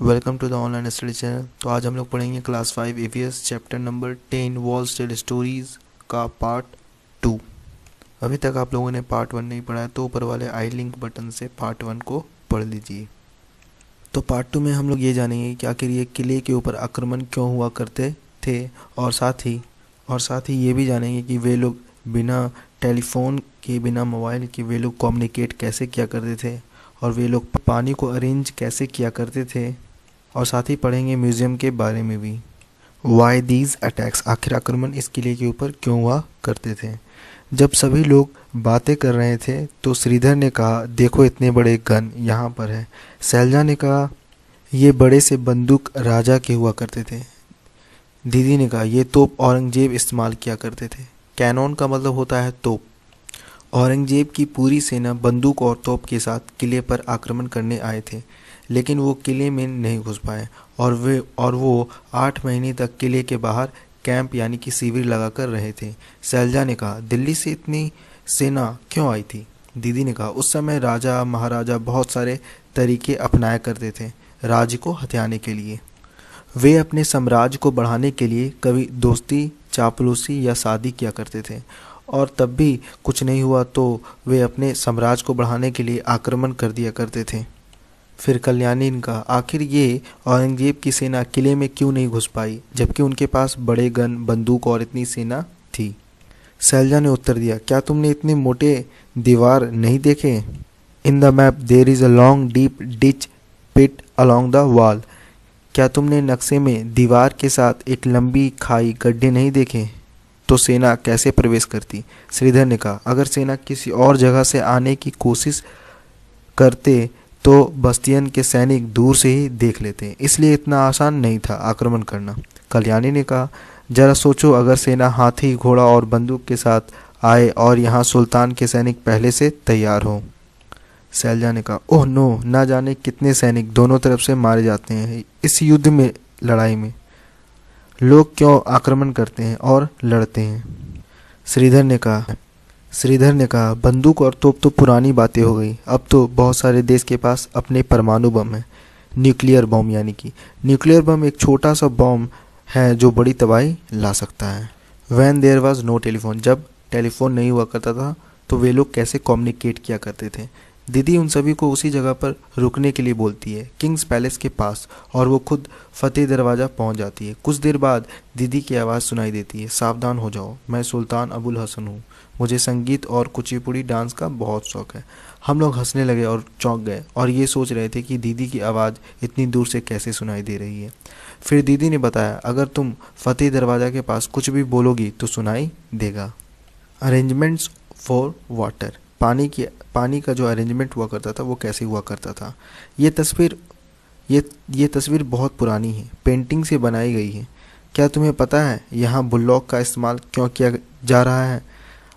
Welcome to the online study channel. तो आज हम लोग पढ़ेंगे class 5 EVS chapter number 10 walls स्टेड स्टोरीज का पार्ट 2। अभी तक आप लोगों ने पार्ट 1 नहीं पढ़ा है तो ऊपर वाले आई लिंक बटन से पार्ट 1 को पढ़ लीजिए। तो पार्ट 2 में हम लोग ये जानेंगे कि आखिर ये किले के ऊपर आक्रमण क्यों हुआ करते थे, और साथ ही ये भी जानेंगे कि वे लोग बिना टेलीफोन के, बिना मोबाइल के वे लोग कम्युनिकेट कैसे किया करते थे, और वे लोग पानी को अरेंज कैसे किया करते थे। और साथ ही पढ़ेंगे म्यूज़ियम के बारे में भी। वाई दीज अटैक्स, आखिर आक्रमण इस किले के ऊपर क्यों हुआ करते थे। जब सभी लोग बातें कर रहे थे तो श्रीधर ने कहा, देखो इतने बड़े गन यहाँ पर है। शैलजा ने कहा, ये बड़े से बंदूक राजा के हुआ करते थे। दीदी ने कहा, ये तोप औरंगजेब इस्तेमाल किया करते थे। कैनॉन का मतलब होता है तोप। औरंगजेब की पूरी सेना बंदूक और तोप के साथ किले पर आक्रमण करने आए थे, लेकिन वो किले में नहीं घुस पाए और वो 8 महीने तक किले के बाहर कैंप यानी कि शिविर लगाकर रहे थे। शैलजा ने कहा, दिल्ली से इतनी सेना क्यों आई थी। दीदी ने कहा, उस समय राजा महाराजा बहुत सारे तरीके अपनाया करते थे राज्य को हथियाने के लिए। वे अपने साम्राज्य को बढ़ाने के लिए कभी दोस्ती, चापलूसी या शादी किया करते थे, और तब भी कुछ नहीं हुआ तो वे अपने साम्राज्य को बढ़ाने के लिए आक्रमण कर दिया करते थे। फिर कल्याणी ने कहा, आखिर ये औरंगजेब की सेना किले में क्यों नहीं घुस पाई, जबकि उनके पास बड़े गन, बंदूक और इतनी सेना थी। शैलजा ने उत्तर दिया, क्या तुमने इतने मोटे दीवार नहीं देखे। In the map there is a long deep ditch pit along the wall. क्या तुमने नक्शे में दीवार के साथ एक लंबी खाई, गड्ढे नहीं देखे, तो सेना कैसे प्रवेश करती। श्रीधर ने कहा, अगर सेना किसी और जगह से आने की कोशिश करते तो बस्तियन के सैनिक दूर से ही देख लेते, इसलिए इतना आसान नहीं था आक्रमण करना। कल्याणी ने कहा, जरा सोचो, अगर सेना हाथी, घोड़ा और बंदूक के साथ आए और यहाँ सुल्तान के सैनिक पहले से तैयार हो। शैलजा ने कहा, ओह नो, ना जाने कितने सैनिक दोनों तरफ से मारे जाते हैं इस युद्ध में, लड़ाई में लोग क्यों आक्रमण करते हैं और लड़ते हैं। श्रीधर ने कहा, बंदूक और तोप तो पुरानी बातें हो गई। अब तो बहुत सारे देश के पास अपने परमाणु बम है, न्यूक्लियर बम, यानी कि न्यूक्लियर बम एक छोटा सा बम है जो बड़ी तबाही ला सकता है। When there was no telephone, जब टेलीफोन नहीं हुआ करता था तो वे लोग कैसे कम्युनिकेट किया करते थे। दीदी उन सभी को उसी जगह पर रुकने के लिए बोलती है, किंग्स पैलेस के पास, और वो खुद फतेह दरवाज़ा पहुंच जाती है। कुछ देर बाद दीदी की आवाज़ सुनाई देती है, सावधान हो जाओ, मैं सुल्तान अबुल हसन हूँ, मुझे संगीत और कुचिपुड़ी डांस का बहुत शौक है। हम लोग हंसने लगे और चौंक गए और ये सोच रहे थे कि दीदी की आवाज़ इतनी दूर से कैसे सुनाई दे रही है। फिर दीदी ने बताया, अगर तुम फतेह दरवाज़ा के पास कुछ भी बोलोगी तो सुनाई देगा। अरेंजमेंट्स फॉर वाटर, पानी का जो अरेंजमेंट हुआ करता था वो कैसे हुआ करता था। ये तस्वीर बहुत पुरानी है, पेंटिंग से बनाई गई है। क्या तुम्हें पता है यहाँ बुल्लॉक का इस्तेमाल क्यों किया जा रहा है।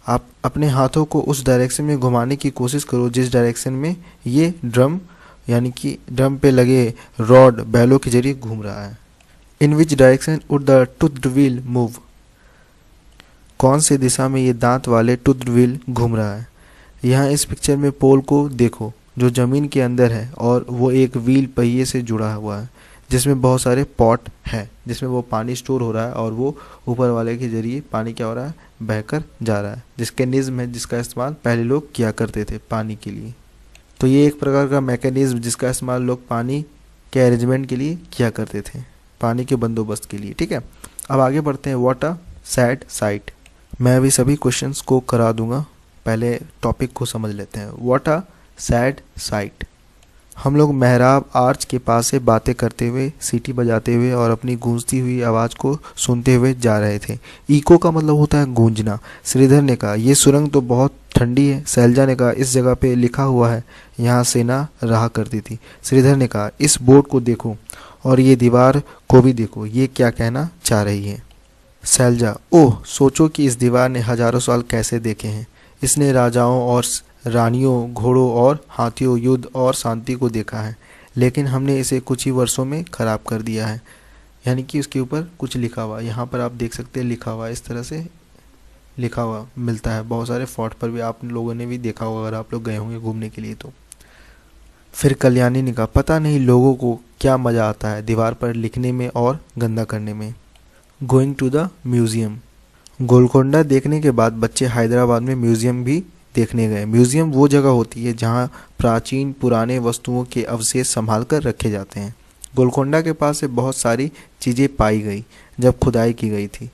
आप अपने हाथों को उस डायरेक्शन में घुमाने की कोशिश करो जिस डायरेक्शन में ये ड्रम, यानी कि ड्रम पे लगे रॉड बैलों के जरिए घूम रहा है। In which direction would the tooth wheel move, कौन से दिशा में ये दांत वाले टूथ व्हील घूम रहा है। यहाँ इस पिक्चर में पोल को देखो जो ज़मीन के अंदर है, और वो एक व्हील पहिए से जुड़ा हुआ है जिसमें बहुत सारे पॉट है, जिसमें वो पानी स्टोर हो रहा है और वो ऊपर वाले के जरिए पानी क्या हो रहा है, बहकर जा रहा है, जिसके निज़्म है, जिसका इस्तेमाल पहले लोग किया करते थे पानी के लिए। तो ये एक प्रकार का मैकेनिज्म जिसका इस्तेमाल लोग पानी के अरेंजमेंट के लिए किया करते थे, पानी के बंदोबस्त के लिए। ठीक है, अब आगे बढ़ते हैं। व्हाट अ सैड साइट, मैं अभी सभी क्वेश्चंस को करा दूंगा, पहले टॉपिक को समझ लेते हैं। व्हाट अ सैड साइट, हम लोग मेहराब आर्च के पास से बातें करते हुए, सीटी बजाते हुए और अपनी गूंजती हुई आवाज़ को सुनते हुए जा रहे थे। इको का मतलब होता है गूंजना। श्रीधर ने कहा, ये सुरंग तो बहुत ठंडी है। शैलजा ने कहा, इस जगह पे लिखा हुआ है यहाँ सेना रहा करती थी। श्रीधर ने कहा, इस बोर्ड को देखो और ये दीवार को भी देखो, ये क्या कहना चाह रही है। शैलजा, ओह, सोचो कि इस दीवार ने हजारों साल कैसे देखे हैं। इसने राजाओं और रानियों, घोड़ों और हाथियों, युद्ध और शांति को देखा है, लेकिन हमने इसे कुछ ही वर्षों में खराब कर दिया है। यानी कि उसके ऊपर कुछ लिखा हुआ, यहाँ पर आप देख सकते हैं लिखा हुआ, इस तरह से लिखा हुआ मिलता है। बहुत सारे फोर्ट पर भी आप लोगों ने भी देखा होगा अगर आप लोग गए होंगे घूमने के लिए तो। फिर कल्याणी ने कहा, पता नहीं लोगों को क्या मज़ा आता है दीवार पर लिखने में और गंदा करने में। Going to the museum. Golconda देखने के बाद बच्चे हैदराबाद में म्यूज़ियम भी देखने गए। म्यूज़ियम वो जगह होती है जहाँ प्राचीन पुराने वस्तुओं के अवशेष संभाल कर रखे जाते हैं। गोलकोंडा के पास से बहुत सारी चीज़ें पाई गई जब खुदाई की गई थी,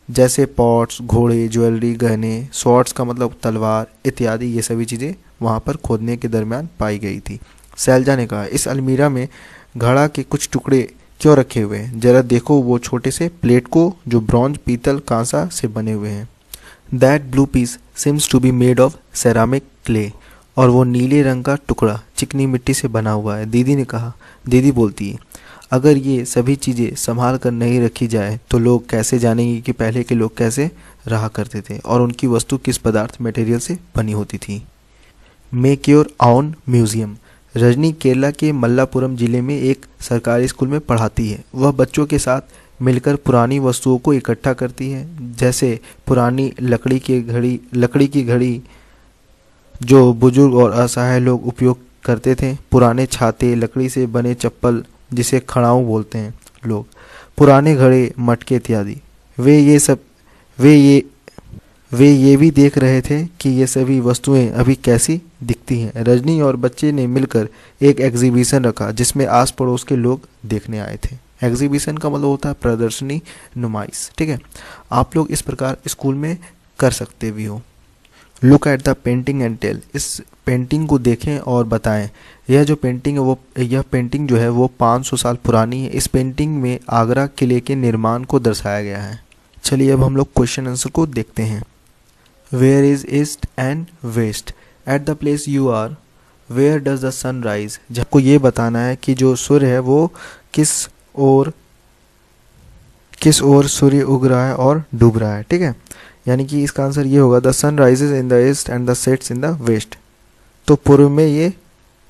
जैसे पॉट्स, घोड़े, ज्वेलरी, गहने, स्वॉर्ड्स का मतलब तलवार इत्यादि। ये सभी चीज़ें वहाँ पर खोदने के दरमियान पाई गई थी। शैलजा ने कहा, इस अलमीरा में घड़ा के कुछ टुकड़े क्यों रखे हुए हैं? जरा देखो वो छोटे से प्लेट को जो ब्रॉन्ज, पीतल, कांसा से बने हुए हैं। That blue piece seems to be made of ceramic clay. और वो नीले रंग का टुकड़ा चिकनी मिट्टी से बना हुआ है। दीदी ने कहा, दीदी बोलती है, अगर ये सभी चीज़ें संभाल कर नहीं रखी जाए तो लोग कैसे जानेंगे कि पहले के लोग कैसे रहा करते थे और उनकी वस्तु किस पदार्थ मटेरियल से बनी होती थी। Make your own museum. Rajni Kerala के मल्लापुरम जिले में एक सरकारी स्कूल में पढ़ाती है। वह बच्चों के साथ मिलकर पुरानी वस्तुओं को इकट्ठा करती है, जैसे पुरानी लकड़ी की घड़ी जो बुजुर्ग और असहाय लोग उपयोग करते थे, पुराने छाते, लकड़ी से बने चप्पल जिसे खड़ाऊ बोलते हैं लोग, पुराने घड़े, मटके इत्यादि। वे ये भी देख रहे थे कि ये सभी वस्तुएं अभी कैसी दिखती हैं। रजनी और बच्चे ने मिलकर एक एग्जीबिशन रखा जिसमें आस पड़ोस के लोग देखने आए थे। एग्जीबिशन का मतलब होता है प्रदर्शनी, नुमाइश। ठीक है, आप लोग इस प्रकार स्कूल में कर सकते भी हो। Look at the painting and tell. इस पेंटिंग को देखें और बताएं। यह पेंटिंग जो है वो 500 साल पुरानी है। इस पेंटिंग में आगरा किले के निर्माण को दर्शाया गया है। चलिए अब हम लोग क्वेश्चन आंसर को देखते हैं। Where is east and west? At the place you are, where does the sun rise? आपको ये बताना है कि जो सूर्य है वो किस ओर सूर्य उग रहा है और डूब रहा है। ठीक है, यानी कि इसका आंसर ये होगा, the sun rises in the east and the sets in the west. तो पूर्व में ये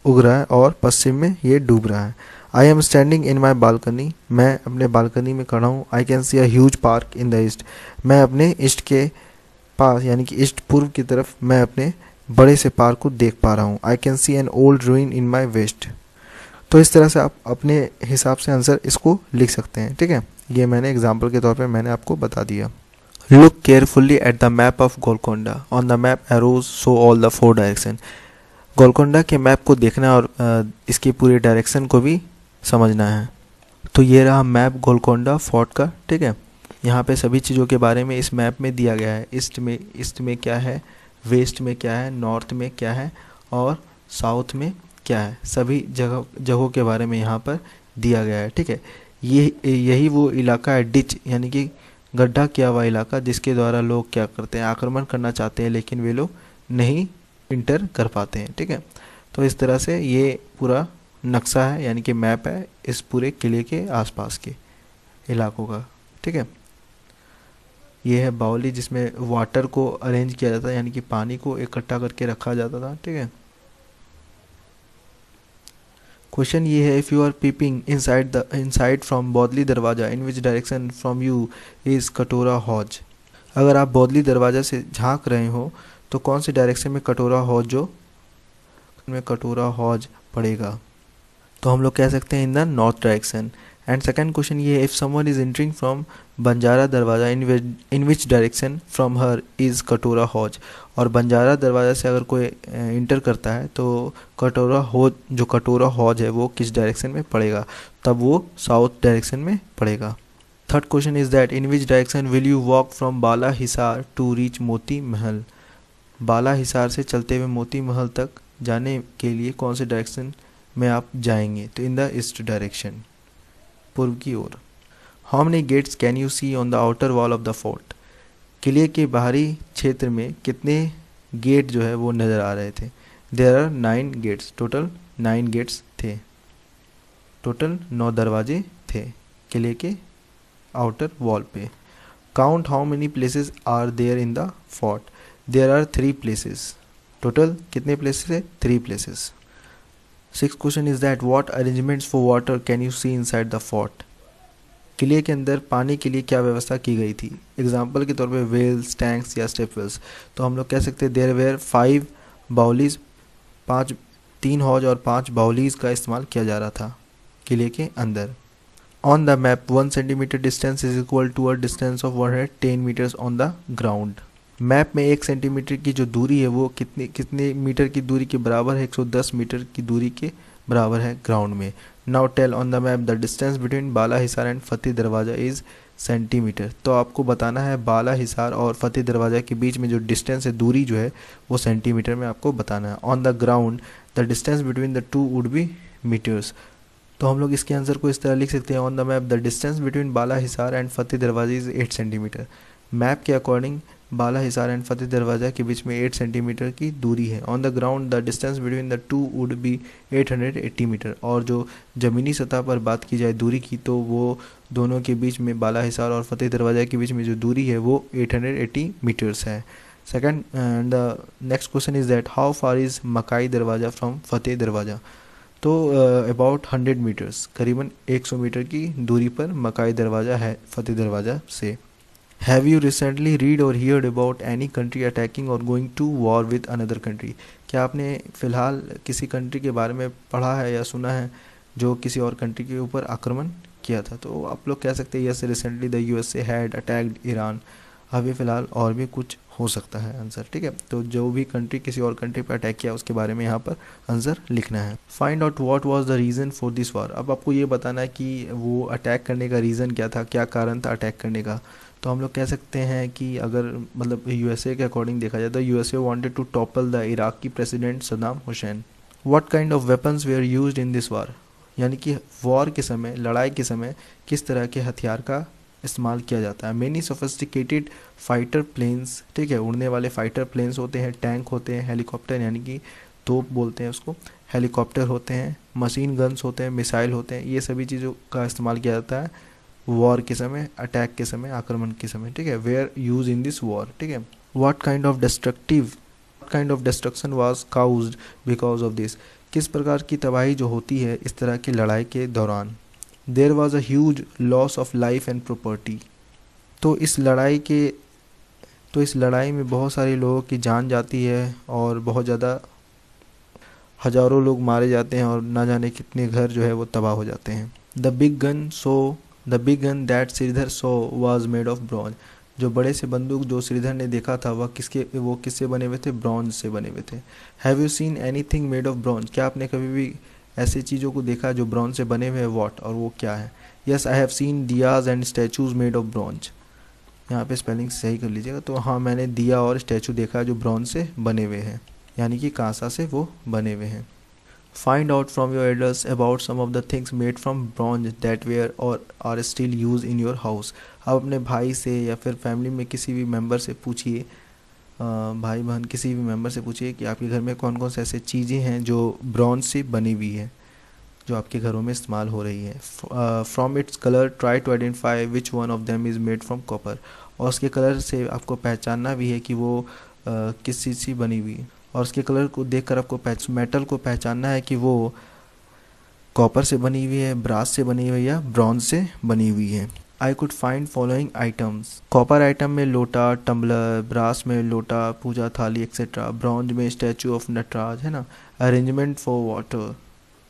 उग रहा है और पश्चिम में ये डूब रहा है। I am standing in my balcony. मैं अपने बालकनी में खड़ा हूँ। I can C a huge park in the east. मैं अपने ईस्ट के पास यानी कि ईस्ट पूर्व की तरफ मैं अपने बड़े से पार्क को देख पा रहा हूँ। I can see an old ruin in my west. तो इस तरह से आप अपने हिसाब से आंसर इसको लिख सकते हैं। ठीक है, ये मैंने एग्जाम्पल के तौर पर मैंने आपको बता दिया। Look carefully at the map of Golconda. On the map arrows show all the 4 direction. Golconda के मैप को देखना और इसकी पूरे डायरेक्शन को भी समझना है। तो ये रहा मैप गोलकोंडा फोर्ट का। ठीक है, यहाँ पे सभी चीज़ों के बारे में इस मैप में दिया गया है। ईस्ट में क्या है, वेस्ट में क्या है, नॉर्थ में क्या है और साउथ में क्या है, सभी जगहों के बारे में यहाँ पर दिया गया है। ठीक है, यही वो इलाका है डिच, यानी कि गड्ढा किया हुआ इलाका, जिसके द्वारा लोग क्या करते हैं, आक्रमण करना चाहते हैं लेकिन वे लोग नहीं इंटर कर पाते हैं। ठीक है, तो इस तरह से ये पूरा नक्शा है यानी कि मैप है इस पूरे किले के आसपास के इलाकों का। ठीक है, ये है बाउली जिसमें वाटर को अरेंज किया जाता है यानी कि पानी को इकट्ठा करके रखा जाता था। ठीक है, क्वेश्चन ये है, if you are peeping inside from Baoli Darwaza, in which direction from you is Katora Hauz? अगर आप बौदली दरवाजा से झांक रहे हो तो कौन से डायरेक्शन में कटोरा हौज पड़ेगा? तो हम लोग कह सकते हैं in the north direction. And second question ये है, if someone is entering from Banjara Darwaza, in which direction from her is Katora Hauz? और बंजारा दरवाजा से अगर कोई इंटर करता है तो कटोरा हौज है वो किस डायरेक्शन में पड़ेगा? तब वो साउथ डायरेक्शन में पड़ेगा। Third question is that in which direction will you walk from Bala Hisar to reach Moti Mahal? बाला हिसार से चलते हुए मोती महल तक जाने के लिए कौन से डायरेक्शन में आप जाएंगे? तो इन द ईस्ट डायरेक्शन, पूर्व की ओर। How many gates can you see on the outer wall of the fort? किले के बाहरी क्षेत्र में कितने गेट जो है वो नज़र आ रहे थे? There are 9 gates, total 9 gates थे, टोटल 9 दरवाजे थे किले के आउटर वॉल पे। Count how many places are there in the fort? There are 3 places, total कितने प्लेसेस है? 3 places. Six question is that what arrangements for water can you see inside the fort? किले के अंदर पानी के लिए क्या व्यवस्था की गई थी? एग्जाम्पल के तौर पे वेल्स, टैंक्स या स्टेप वेल्स। तो हम लोग कह सकते हैं देयर वेयर 5 बाउलीज, 5 3 हौज और 5 बाउलीज का इस्तेमाल किया जा रहा था किले के अंदर। On the map 1 centimetre distance is equal to a distance of 110 metres on the ground. Map में 1 सेंटीमीटर की जो दूरी है वो कितने मीटर की दूरी के बराबर है? 110 मीटर की दूरी के बराबर है ग्राउंड में। Now tell on the map the distance between Bala Hisar and Fateh Darwaza is centimetre. तो आपको बताना है बाला हिसार और फतेह दरवाजा के बीच में जो डिस्टेंस है, दूरी जो है वो सेंटीमीटर में आपको बताना है। On the ground the distance between the two would be metres. तो हम लोग इसके आंसर को इस तरह लिख सकते हैं, on the map the distance between Bala Hisar and Fateh Darwaza is 8 centimetre. Map के अकॉर्डिंग बाला हिसार एंड फतेह दरवाजा के बीच में 8 सेंटीमीटर की दूरी है। On the ground the distance between the two would be 880 metre. और जो ज़मीनी सतह पर बात की जाए दूरी की, तो वो दोनों के बीच में, बाला हिसार और फतेह दरवाजा के बीच में जो दूरी है वो 880 मीटर्स है। Second, the next question is that how far is मकाई दरवाजा फ्रॉम फतेह दरवाजा। तो अबाउट 100 मीटर्स, करीबन 100 मीटर की दूरी पर मकाई दरवाज़ा है फतेह दरवाज़ा से। हैव यू रिसेंटली रीड और heard about any country attacking और going to war with another country. क्या आपने फ़िलहाल किसी कंट्री के बारे में पढ़ा है या सुना है जो किसी और कंट्री के ऊपर आक्रमण किया था? तो आप लोग कह सकते हैं yes, recently the USA had attacked Iran. अभी फ़िलहाल और भी कुछ हो सकता है आंसर, ठीक है। तो जो भी कंट्री किसी और कंट्री पर अटैक किया उसके बारे में यहाँ पर आंसर लिखना है। Find out what was the reason for this war. अब आपको ये बताना है कि वो अटैक करने का रीज़न क्या था, क्या कारण था अटैक करने का। तो हम लोग कह सकते हैं कि अगर मतलब यूएसए के अकॉर्डिंग देखा जाए तो USA wanted to topple the Iraqi president Saddam Hussein. What kind of weapons were used in this war. यानी कि वॉर के समय, लड़ाई के समय किस तरह के हथियार का इस्तेमाल किया जाता है। मेनी सोफिस्टिकेटेड फाइटर प्लेन्स, ठीक है, उड़ने वाले फाइटर प्लेन्स होते हैं, टैंक होते हैं, हेलीकॉप्टर यानी कि तोप बोलते हैं उसको, हेलीकॉप्टर होते हैं, मशीन गन्स होते हैं, मिसाइल होते हैं। ये सभी चीज़ों का इस्तेमाल किया जाता है वॉर के समय, अटैक के समय, आक्रमण के समय, ठीक है। Were use in this war, ठीक है। What kind of destruction was caused because of this. किस प्रकार की तबाही जो होती है इस तरह की लड़ाई के दौरान। There was a huge loss of life and property. तो इस लड़ाई में बहुत सारे लोगों की जान जाती है और बहुत ज़्यादा हज़ारों लोग मारे जाते हैं और ना जाने कितने घर जो है वो तबाह हो जाते हैं। The big gun that Sridhar saw was made of bronze. जो बड़े से बंदूक जो श्रीधर ने देखा था वो किससे बने हुए थे? ब्रॉन्ज से बने हुए थे। Have you scene anything made of bronze. क्या आपने कभी भी ऐसी चीज़ों को देखा जो ब्रॉन्ज से बने हुए हैं? वॉट, और वो क्या है? Yes, I have seen diyas and statues made of bronze. यहाँ पे स्पेलिंग सही कर लीजिएगा। तो हाँ, मैंने दिया और स्टैचू देखा जो ब्रॉन्ज से बने हुए हैं, यानी कि कांसा से वो बने हुए हैं। Find out from your elders about some of the things made from bronze that were or are still use in your house. आप अपने भाई से या फिर फैमिली में किसी भी मेम्बर से पूछिए, भाई बहन किसी भी मेम्बर से पूछिए कि आपके घर में कौन कौन से ऐसे चीज़ें हैं जो ब्रॉन्ज से बनी हुई है, जो आपके घरों में इस्तेमाल हो रही है। From its colour try to identify which one of them is made from copper. और उसके कलर से आपको पहचानना भी है कि वो किस चीज़ से बनी हुई है। और उसके कलर को देखकर आपको मेटल को पहचानना है कि वो कॉपर से बनी हुई है, ब्रास से बनी हुई है या ब्रॉन्ज से बनी हुई है। I could find following items. Copper item में लोटा, टम्बलर, ब्रास में लोटा, पूजा थाली एक्सेट्रा। ब्रॉन्ज में स्टैचू ऑफ नटराज, है ना। अरेंजमेंट फॉर वाटर,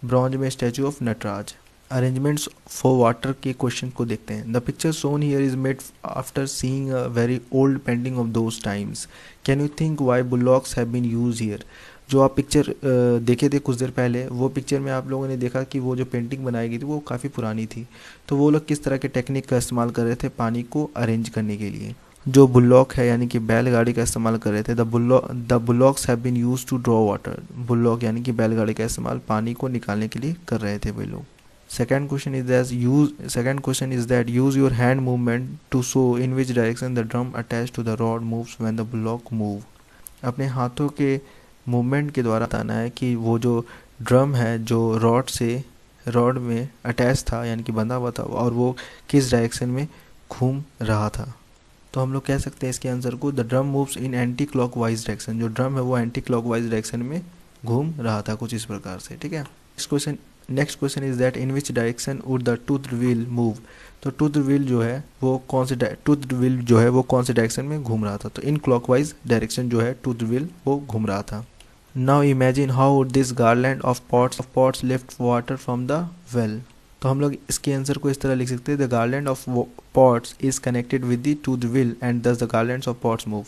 ब्रॉन्ज में statue of Nataraja. Arrangements for water के क्वेश्चन को देखते हैं। The picture shown here is made after seeing a very old painting of those times. Can you think why bullocks have been use here. जो आप picture देखे थे कुछ देर पहले, वो पिक्चर में आप लोगों ने देखा कि वो जो पेंटिंग बनाई गई थी वो काफ़ी पुरानी थी। तो वो लोग किस तरह के टेक्निक का इस्तेमाल कर रहे थे पानी को अरेंज करने के लिए। जो बुलॉक है यानी कि बैलगाड़ी का इस्तेमाल कर रहे थे। The bullocks have been use to draw water. Bullock यानी कि बैलगाड़ी का इस्तेमाल पानी को निकालने के लिए कर रहे थे वे लोग। Second question is that use your hand movement to show in which direction the drum attached to the rod moves when the block move. अपने हाथों के मूवमेंट के द्वारा बताना है कि वो जो ड्रम है जो रॉड में अटैच था यानी कि बंधा हुआ था और वो किस डायरेक्शन में घूम रहा था। तो हम लोग कह सकते हैं इसके आंसर को the drum moves in anti clockwise direction. जो ड्रम है वो एंटी क्लॉकवाइज डायरेक्शन में घूम रहा था कुछ इस प्रकार से, ठीक है। Next question is that in which direction would the tooth wheel move. तो टूथ व्हील जो है वो कौन से डायरेक्शन में घूम रहा था। तो इन क्लॉकवाइज डायरेक्शन जो है टूथ व्हील वो घूम रहा था। Now imagine how this garland of pots lift water from the well. तो हम लोग इसके आंसर को इस तरह लिख सकते हैं, the garland of pots is connected with the to the wheel and thus the garlands of pots move.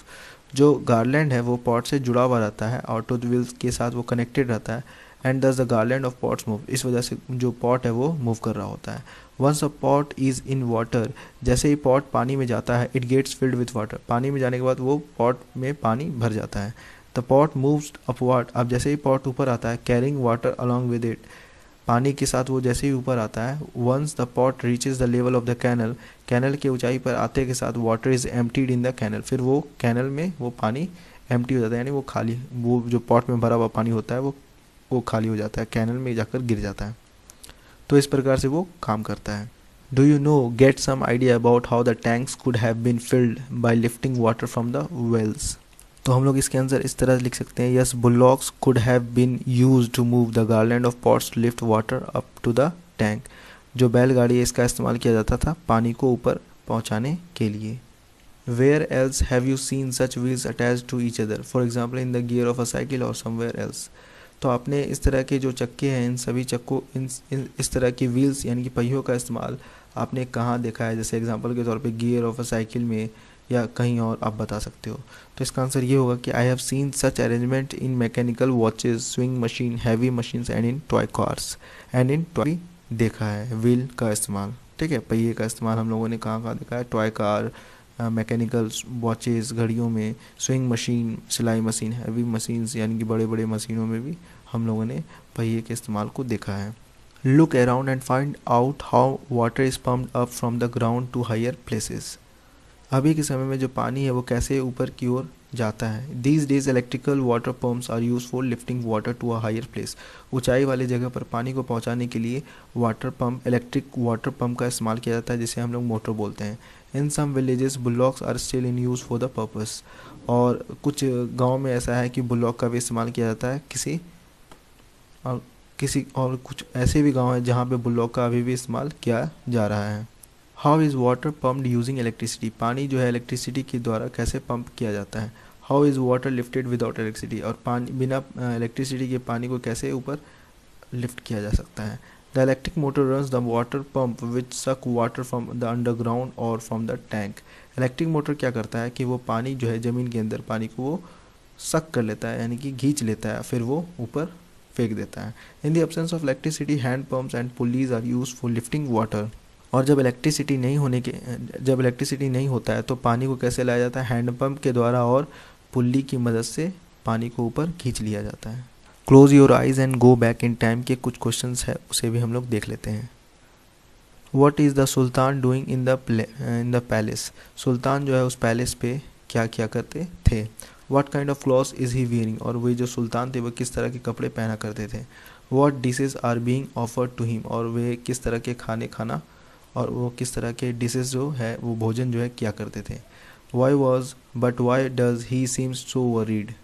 जो गार्लैंड है वो पॉट से जुड़ा हुआ रहता है और टू द विल के साथ वो कनेक्टेड रहता है, and thus the garland of pots move, इस वजह से जो पॉट है वो मूव कर रहा होता है। Once a pot is in water, जैसे ही पॉट पानी में जाता है, it gets filled with water, पानी में जाने के बाद वो पॉट में पानी भर जाता है। द पॉट मूव्स अपवर्ड, अब जैसे ही पॉट ऊपर आता है, carrying water along with it, पानी के साथ वो जैसे ही ऊपर आता है। Once the pot reaches the level of the canal, canal की ऊंचाई पर आते के साथ water is emptied in the canal, फिर वो कैनल में वो पानी एम्प्टी हो जाता है, यानी वो खाली, वो जो पॉट में भरा हुआ पानी होता है वो खाली हो जाता है, कैनल में जाकर गिर जाता है। तो इस प्रकार से वो काम करता है। Do you know get some idea about how the tanks could have been filled by lifting water from the wells. तो हम लोग इसके आंसर इस तरह लिख सकते हैं, yes bullocks could have been used to move the garland of pots to lift water up to the tank. जो बैलगाड़ी है इसका इस्तेमाल किया जाता था पानी को ऊपर पहुंचाने के लिए। Where else have you seen such wheels attached to each other, for example in the gear of a cycle और समवेयर एल्स। तो आपने इस तरह के जो चक्के हैं, इन सभी चक्कों इस तरह की व्हील्स यानी कि पहियों का इस्तेमाल आपने कहाँ देखा है, जैसे एग्जांपल के तौर पे गियर ऑफ अ साइकिल में या कहीं और आप बता सकते हो। तो इसका आंसर ये होगा कि आई have scene such arrangement in mechanical watches, swing machine, heavy machines and in toy cars and in toy. देखा है व्हील का इस्तेमाल, ठीक है, पहिए का इस्तेमाल हम लोगों ने कहाँ कहाँ देखा है, टॉय कार, मैकेनिकल वॉचेस घड़ियों में, स्विंग मशीन सिलाई मशीन, हैवी मशीन्स यानी कि बड़े बड़े मशीनों में भी हम लोगों ने पहिए के इस्तेमाल को देखा है। Look around and find out how water is pumped up from the ground to higher places. अभी के समय में जो पानी है वो कैसे ऊपर की ओर जाता है। These days electrical water pumps are use for lifting water to a higher place. ऊंचाई वाली जगह पर पानी को पहुंचाने के लिए water pump, electric water pump का इस्तेमाल किया जाता है, जिसे हम लोग मोटर बोलते हैं। In some villages bullocks are still in use for the purpose. और कुछ गाँव में ऐसा है कि बुलॉक का भी इस्तेमाल किया जाता है और कुछ ऐसे भी गाँव हैं जहाँ पे बुलॉक का अभी भी इस्तेमाल किया जा रहा है। How is water pumped using electricity, पानी जो है इलेक्ट्रिसिटी के द्वारा कैसे पंप किया जाता है। How is water lifted without electricity, और पानी बिना इलेक्ट्रिसिटी के पानी को कैसे ऊपर लिफ्ट किया जा सकता है। The electric motor runs the water pump which suck water from the underground or from the tank. Electric motor क्या करता है कि वो पानी जो है ज़मीन के अंदर पानी को वो सक कर लेता है, यानी कि खींच लेता है, फिर वो ऊपर फेंक देता है। In the absence of electricity hand pumps and pulleys are use for lifting water. और जब इलेक्ट्रिसिटी नहीं होता है तो पानी को कैसे लाया जाता है, हैंडपम्प के द्वारा और पुल्ली की मदद से पानी को ऊपर खींच लिया जाता है। Close your eyes and go back in time के कुछ क्वेश्चंस है, उसे भी हम लोग देख लेते हैं। What is the sultan doing in the palace, सुल्तान जो है उस पैलेस पे क्या क्या करते थे। What kind of clothes is he wearing, और वे जो सुल्तान थे वो किस तरह के कपड़े पहना करते थे। What dishes are being offered to him, और वे किस तरह के खाना और वो किस तरह के डिशेज जो है वो भोजन जो है किया करते थे। Why does he seems so worried,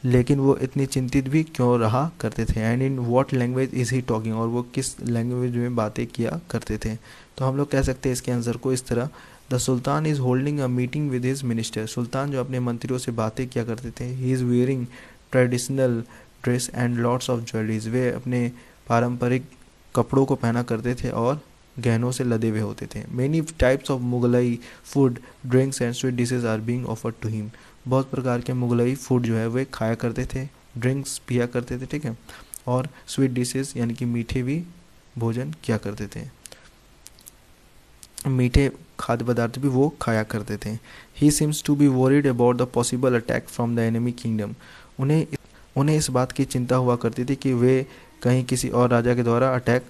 लेकिन वो इतनी चिंतित भी क्यों रहा करते थे। And in what language is he talking, और वो किस लैंग्वेज में बातें किया करते थे। तो हम लोग कह सकते हैं इसके आंसर को इस तरह, the sultan is holding a meeting with his minister, सुल्तान जो अपने मंत्रियों से बातें किया करते थे। He is wearing traditional dress and lots of jewelleries, वे अपने पारंपरिक कपड़ों को पहना करते थे और गहनों से लदे हुए होते थे। Many types of Mughlai food, drinks and sweet dishes are being offered to him, बहुत प्रकार के मुगलई फूड जो है वे खाया करते थे, ड्रिंक्स पिया करते थे, ठीक है, और स्वीट डिशेज यानी कि मीठे भी भोजन किया करते थे, मीठे खाद्य पदार्थ भी वो खाया करते थे। He seems to be worried about the possible attack from the enemy kingdom, उन्हें इस बात की चिंता हुआ करती थी कि वे कहीं किसी और राजा के द्वारा अटैक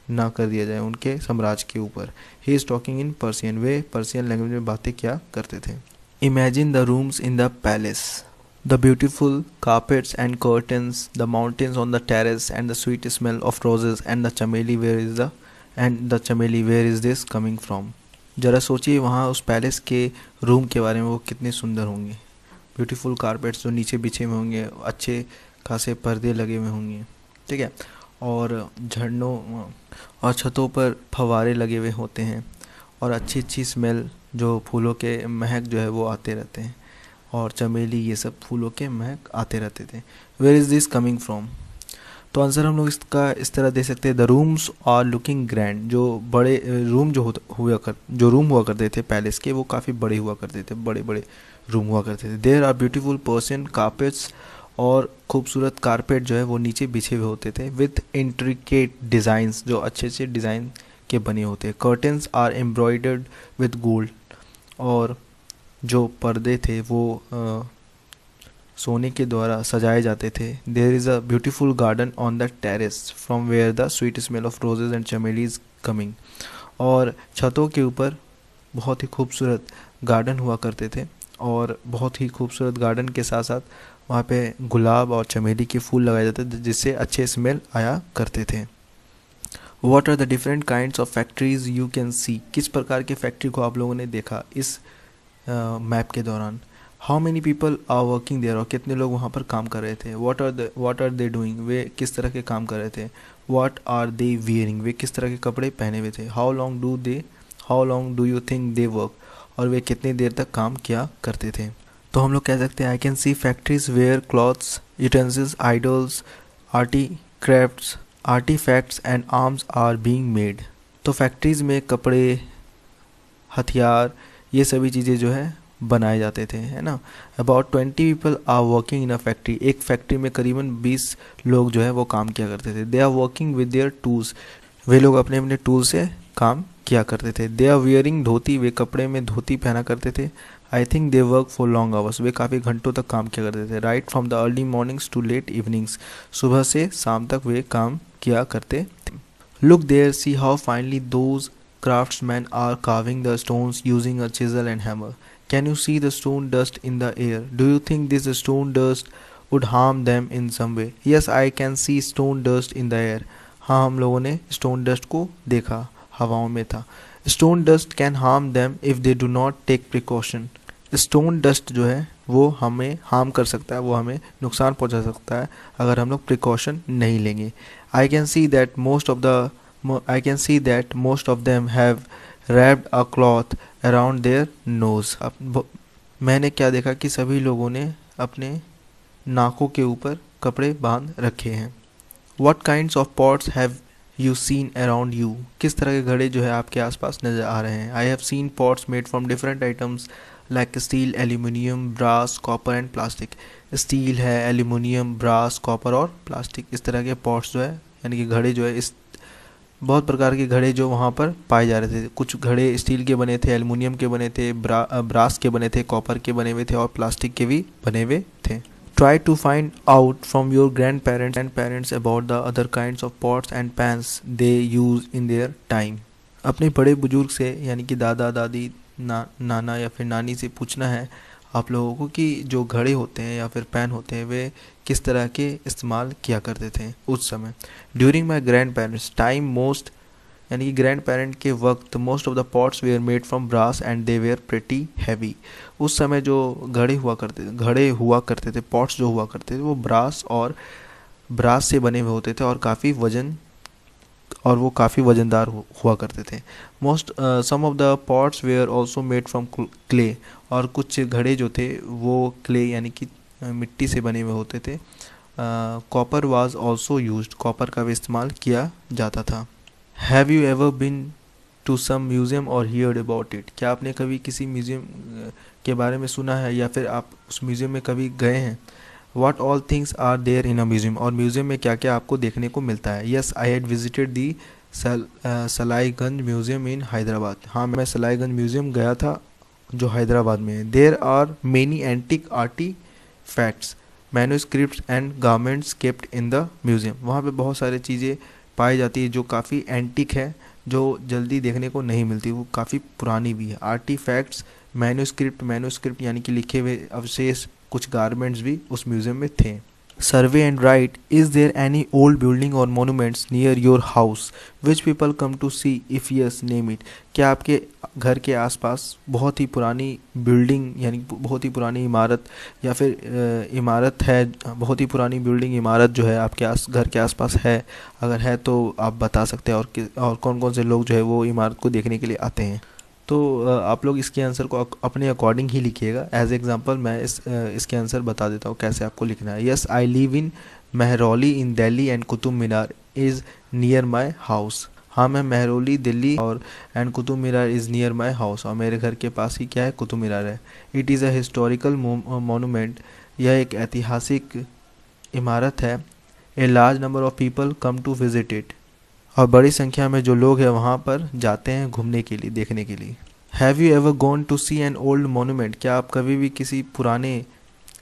ना कर दिया जाए उनके साम्राज्य के ऊपर। He is talking in Persian, way Persian language में बातें क्या करते थे। Imagine the rooms in the palace, the beautiful carpets and curtains, the mountains on the terrace and the sweet smell of roses and the chameli where is this coming from। जरा सोचिए वहाँ उस palace के room के बारे में, वो कितने सुंदर होंगे। ब्यूटीफुल कारपेट्स जो नीचे बिछे हुए होंगे, अच्छे खासे पर्दे लगे हुए होंगे, ठीक है, और झरनों और छतों पर फव्वारे लगे हुए होते हैं और अच्छी अच्छी स्मेल जो फूलों के महक जो है वो आते रहते हैं। और चमेली, ये सब फूलों के महक आते रहते थे। Where is this coming from? तो आंसर हम लोग इसका इस तरह दे सकते हैं, the rooms are looking grand. जो बड़े रूम जो रूम हुआ करते थे पैलेस के, वो काफ़ी बड़े हुआ करते थे, बड़े बड़े रूम हुआ करते थे। There are beautiful Persian carpets, और खूबसूरत कारपेट जो है वो नीचे बिछे हुए होते थे, विथ इंट्रिकेट डिज़ाइंस, जो अच्छे से डिज़ाइन के बने होते हैं। Curtains are embroidered with gold, और जो पर्दे थे वो सोने के द्वारा सजाए जाते थे। There is a beautiful garden on the terrace from where the sweet smell of roses and चमेलीज कमिंग। और छतों के ऊपर बहुत ही खूबसूरत गार्डन हुआ करते थे, और बहुत ही खूबसूरत गार्डन के साथ साथ वहाँ पे गुलाब और चमेली के फूल लगाए जाते थे, जिससे अच्छे स्मेल आया करते थे। What are the different kinds of factories you can see? किस प्रकार के फैक्ट्री को आप लोगों ने देखा इस मैप के दौरान? How many people are working there, और कितने लोग वहाँ पर काम कर रहे थे? व्हाट आर दे डूइंग, वे किस तरह के काम कर रहे थे? व्हाट आर दे वियरिंग, वे किस तरह के कपड़े पहने हुए थे? How long do you think they work, और वे कितनी देर तक काम किया करते थे? तो हम लोग कह सकते हैं, I can see factories where clothes, utensils, idols, artifacts and arms are being made. तो फैक्ट्रीज में कपड़े, हथियार, ये सभी चीज़ें जो है बनाए जाते थे, है ना। About 20 people are working in a factory, एक फैक्ट्री में करीबन 20 लोग जो है वो काम किया करते थे। They are working with their tools, वे लोग अपने अपने टूल से काम किया करते थे। दे आर वियरिंग धोती, वे कपड़े में धोती पहना करते थे। I think they work for long hours, वे काफ़ी घंटों तक काम किया करते थे। Right from the early mornings to late evenings, सुबह से शाम तक वे काम किया करते थे। Look there, see how finely those craftsmen are carving the stones using a chisel and hammer. Can you see the stone dust in the air? Do you think this stone dust would harm them in some way? Yes, I can see stone dust in the air. हाँ, हम लोगों ने stone dust को देखा, हवाओं में था। Stone dust can harm them if they do not take precaution. Stone dust जो है वो हमें harm कर सकता है, वो हमें नुकसान पहुंचा सकता है अगर हम लोग precaution नहीं लेंगे। I can see that most of them have wrapped a cloth around their nose. मैंने क्या देखा कि सभी लोगों ने अपने नाकों के ऊपर कपड़े बांध रखे हैं। What kinds of pots have you seen around you? किस तरह के घड़े जो है आपके आसपास नज़र आ रहे हैं? I have seen pots made from different items like steel, aluminium, brass, copper and plastic. Steel है, एल्यूमिनियम, ब्रास, कॉपर और प्लास्टिक, इस तरह के पॉट्स जो है यानी कि घड़े जो है, इस बहुत प्रकार के घड़े जो वहाँ पर पाए जा रहे थे। कुछ घड़े स्टील के बने थे, एल्युमिनियम के बने थे, ब्रास के बने थे, कॉपर के बने हुए थे और प्लास्टिक के भी बने हुए थे। Try to find out from your grandparents about the other kinds of pots and pans they use in their time. अपने बड़े बुजुर्ग से यानी कि दादा दादी, नाना या फिर नानी से पूछना है आप लोगों को कि जो घड़े होते हैं या फिर पैन होते हैं वे किस तरह के इस्तेमाल किया करते थे उस समय। During my grand parents time most, यानी कि ग्रैंड पेरेंट के वक्त, most of the pots were made from brass and they were pretty heavy. उस समय जो घड़े हुआ करते थे, पॉट्स जो हुआ करते थे, वो ब्रास से बने हुए होते थे और वो काफ़ी वजनदार हुआ करते थे। Some of the pots were also made from clay, और कुछ घड़े जो थे वो क्ले यानी कि मिट्टी से बने हुए होते थे। Copper was also used, copper का भी इस्तेमाल किया जाता था। Have you ever been to some museum और हियर्ड अबाउट इट? क्या आपने कभी किसी म्यूज़ियम के बारे में सुना है या फिर आप उस म्यूज़ियम में कभी गए हैं? What all things are there in a museum? और म्यूज़ियम में क्या क्या आपको देखने को मिलता है? Yes, I had visited the Salarjung museum in Hyderabad. हाँ, मैं सलाईगंज म्यूज़ियम गया था जो हैदराबाद में है। There are many antique artifacts, manuscripts and garments kept in the museum. वहाँ पे बहुत सारी चीज़ें पाई जाती है जो काफ़ी एंटिक है, जो जल्दी देखने को नहीं मिलती, वो काफ़ी पुरानी भी है। आर्टिफैक्ट्स, मैन्युस्क्रिप्ट यानी कि लिखे हुए अवशेष, कुछ गारमेंट्स भी उस म्यूज़ियम में थे। Survey and write, is there any old building or monuments near your house which people come to see? If yes, name it. क्या आपके घर के आसपास बहुत ही पुरानी बिल्डिंग यानी बहुत ही पुरानी इमारत या फिर इमारत है, बहुत ही पुरानी बिल्डिंग इमारत जो है आपके घर के आसपास है? अगर है तो आप बता सकते हैं। और कौन कौन से लोग जो है वो इमारत को देखने के लिए आते हैं? तो आप लोग इसके आंसर को अपने अकॉर्डिंग ही लिखिएगा। एज एग्जांपल मैं इसके आंसर बता देता हूँ कैसे आपको लिखना है। Yes I live in Mehrauli in Delhi and Qutub Minar is near my house. हाँ मैं महरौली दिल्ली और and Qutub Minar is near my house, और मेरे घर के पास ही क्या है, कुतुब मीनार है। It is a historical monument, यह एक ऐतिहासिक इमारत है। A large number of people come to visit it, और बड़ी संख्या में जो लोग हैं वहाँ पर जाते हैं घूमने के लिए, देखने के लिए। Have you ever gone to see an old monument, क्या आप कभी भी किसी पुराने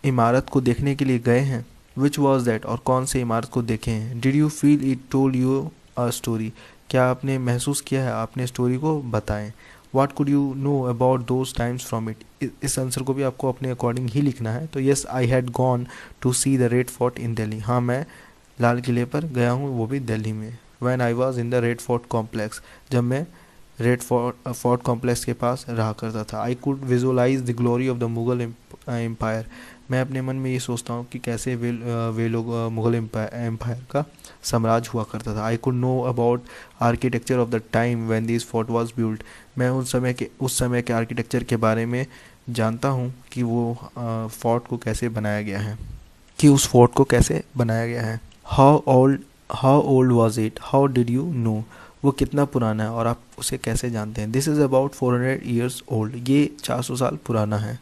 इमारत को देखने के लिए गए हैं। विच वॉज दैट, और कौन से इमारत को देखे हैं। Did you feel it told you a story, क्या आपने महसूस किया है, आपने स्टोरी को बताएं। What could you know about those times from it, इस आंसर को भी आपको अपने अकॉर्डिंग ही लिखना है। तो yes I had gone to see the red fort in Delhi, हाँ मैं लाल किले पर गया हूँ, वो भी दिल्ली में। When I was in the red fort complex, जब मैं रेड फोर्ट कॉम्प्लेक्स के पास रहा करता था। I could visualize the glory of the Mughal empire, मैं अपने मन में ये सोचता हूँ कि कैसे वे लोग मुगल एम्पायर का साम्राज्य हुआ करता था। I could know about architecture of the time when this fort was built, मैं उस समय के आर्किटेक्चर के बारे में जानता हूँ कि वो फोर्ट को कैसे बनाया गया है, कि उस फोर्ट को कैसे बनाया गया है। How old was it, how did you know, वो कितना पुराना है और आप उसे कैसे जानते हैं। This is about 400 years old, ये 400 साल पुराना है।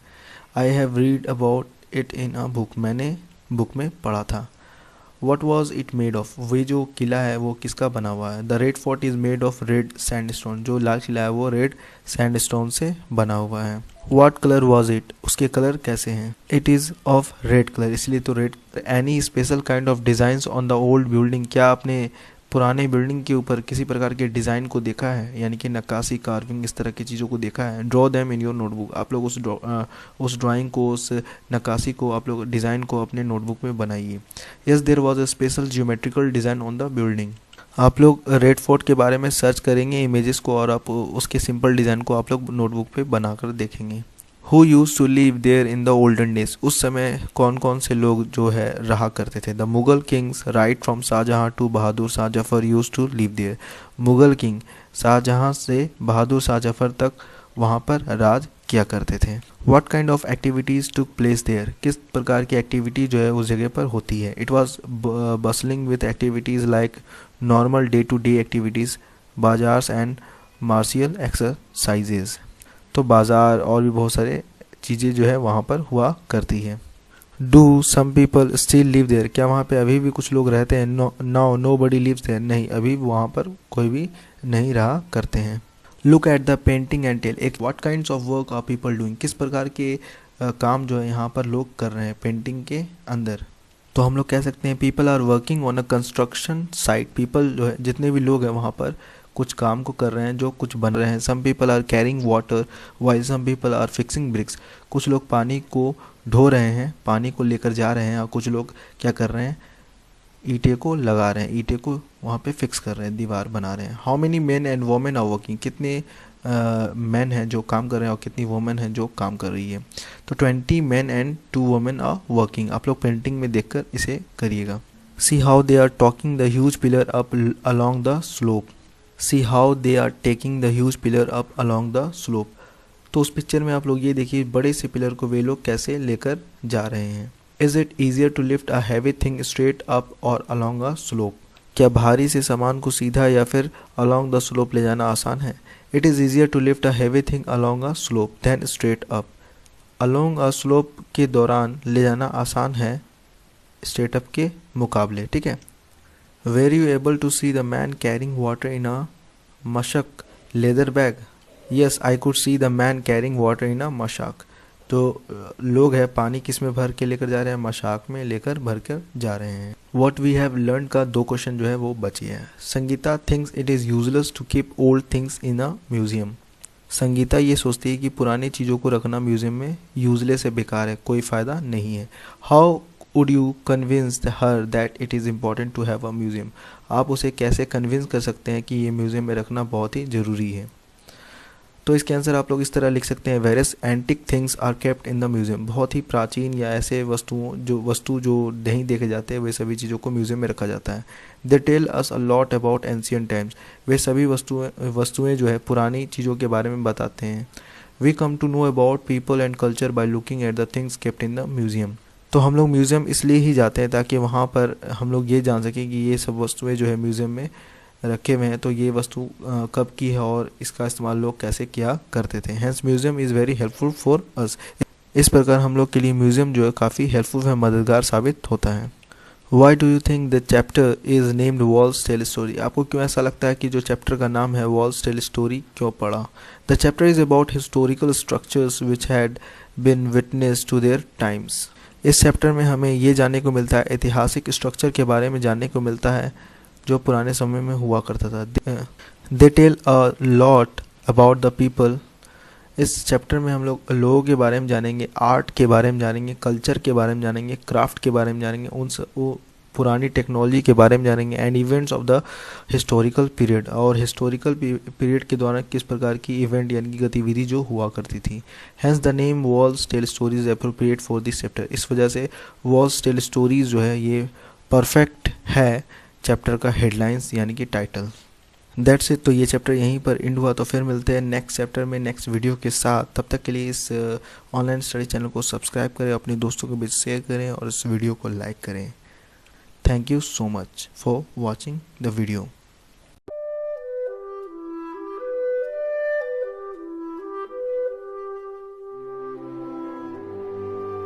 I have read about it in a book, मैंने बुक में पढ़ा था। What was it made of, वे जो किला है वो किसका बना हुआ है। The red fort is made of red sandstone, जो लाल किला है वो रेड सैंडस्टोन से बना हुआ है। व्हाट कलर वॉज इट, उसके कलर कैसे हैं। It is of red colour, इसलिए तो red. Any special kind of designs on the old building, क्या आपने पुराने बिल्डिंग के ऊपर किसी प्रकार के डिज़ाइन को देखा है, यानी कि नक्काशी, कार्विंग, इस तरह की चीज़ों को देखा है। Draw them in your notebook, आप लोग उस ड्राइंग को, उस नक्काशी को, आप लोग डिज़ाइन को अपने नोटबुक में बनाइए। Yes there was a special geometrical design on the building, आप लोग रेड फोर्ट के बारे में सर्च करेंगे इमेजेस को, और आप उसके सिंपल डिज़ाइन को आप लोग नोटबुक पे बनाकर देखेंगे। Who use to live there in the olden days, उस समय कौन कौन से लोग जो है रहा करते थे। The Mughal kings right from Shahjahan to Bahadur Shah Zafar use to live there, Mughal king Shahjahan से बहादुर शाह जफर तक वहाँ पर राज किया करते थे। What kind of activities took place there, किस प्रकार की एक्टिविटी जो है उस जगह पर होती है। It was bustling with activities like normal day to day activities, bazaars and martial exercises, तो बाज़ार और भी बहुत सारे चीज़ें जो है वहाँ पर हुआ करती है। Do some people still live there, क्या वहाँ पे अभी भी कुछ लोग रहते हैं। नो बडी लिव्स देयर, नहीं अभी वहाँ पर कोई भी नहीं रहा करते हैं। Look at the painting and tell, एक what kinds of work are people doing, किस प्रकार के काम जो है यहाँ पर लोग कर रहे हैं पेंटिंग के अंदर। तो हम लोग कह सकते हैं people are working on a construction site, people जो है जितने भी लोग हैं वहाँ पर कुछ काम को कर रहे हैं, जो कुछ बन रहे हैं। Some people are carrying water while some people are fixing bricks, कुछ लोग पानी को ढो रहे हैं, पानी को लेकर जा रहे हैं, और कुछ लोग क्या कर रहे हैं, ईंटे को लगा रहे हैं, ईंटे को वहाँ पे फिक्स कर रहे हैं, दीवार बना रहे हैं। How many men and women are working, कितने मैन हैं जो काम कर रहे हैं और कितनी वोमेन हैं जो काम कर रही है। तो 20 man and 2 women are working, आप लोग पेंटिंग में देखकर इसे करिएगा। See how they are talking the huge pillar up along the slope, see how they are taking the huge pillar up along the slope, तो उस पिक्चर में आप लोग ये देखिए बड़े से पिलर को वे लोग कैसे लेकर जा रहे हैं। Is it easier to lift a heavy thing straight up और अलोंग अ स्लोप, क्या भारी से सामान को सीधा या फिर अलोंग द स्लोप ले जाना आसान है। It is easier to lift a heavy thing along a slope than straight up, along a slope के दौरान ले जाना आसान है स्ट्रेट अप के मुकाबले, ठीक है। Were you able to see the man carrying water in a mashak leather bag, yes I could see the man carrying water in a mashak, तो लोग हैं पानी किस में भर के लेकर जा रहे हैं, मशाक में लेकर भर कर जा रहे हैं। व्हाट वी हैव लर्न का 2 क्वेश्चन जो है वो बचे हैं। Sangeeta thinks it is useless to keep old things in a museum, Sangeeta ये सोचती है कि पुरानी चीज़ों को रखना म्यूजियम में यूजलेस है, बेकार है, कोई फ़ायदा नहीं है। How would you convince her that it is important to have a museum, आप उसे कैसे कन्विंस कर सकते हैं कि ये म्यूजियम में रखना बहुत ही ज़रूरी है। तो इसके आंसर आप लोग इस तरह लिख सकते हैं, various antique things are kept in the museum. बहुत ही प्राचीन या ऐसे वस्तु जो नहीं देखे जाते वे सभी चीज़ों को म्यूजियम में रखा जाता है। They tell us a lot about ancient times. वे सभी वस्तुएं जो है पुरानी चीज़ों के बारे में बताते हैं। We come to know about people and culture by looking at the things kept in the museum. तो हम लोग म्यूज़ियम इसलिए ही जाते हैं ताकि वहाँ पर हम लोग ये जान सकें कि ये सब वस्तुएं जो है म्यूज़ियम में रखे हुए हैं, तो ये वस्तु कब की है और इसका इस्तेमाल लोग कैसे किया करते थे। Hence museum is very helpful for us. इस प्रकार हम लोग के लिए म्यूज़ियम जो है काफ़ी हेल्पफुल है, मददगार साबित होता है। Why do you think the chapter is named walls tell story. आपको क्यों ऐसा लगता है कि जो चैप्टर का नाम है वॉल्स टेल स्टोरी क्यों पड़ा। The chapter is about historical structures which had been witness to their times. इस चैप्टर में हमें ये जानने को मिलता है, ऐतिहासिक स्ट्रक्चर के बारे में जानने को मिलता है जो पुराने समय में हुआ करता था। They tell a lot about the people. इस चैप्टर में हम लोग लोगों के बारे में जानेंगे, आर्ट के बारे में जानेंगे, कल्चर के बारे में जानेंगे, क्राफ्ट के बारे में जानेंगे, वो पुरानी टेक्नोलॉजी के बारे में जानेंगे, and events of the historical period. और हिस्टोरिकल पीरियड के दौरान किस प्रकार की इवेंट यानी कि गतिविधि जो हुआ करती थी। Hence the name walls tell stories appropriate for this chapter. इस वजह से वॉल्स टेल स्टोरीज जो है ये परफेक्ट है चैप्टर का हेडलाइंस यानी कि टाइटल। That's it. तो ये चैप्टर यहीं पर एंड हुआ। तो फिर मिलते हैं नेक्स्ट चैप्टर में नेक्स्ट वीडियो के साथ। तब तक के लिए इस ऑनलाइन स्टडी चैनल को सब्सक्राइब करें, अपने दोस्तों के बीच शेयर करें और इस वीडियो को लाइक करें। Thank you so much for watching the video.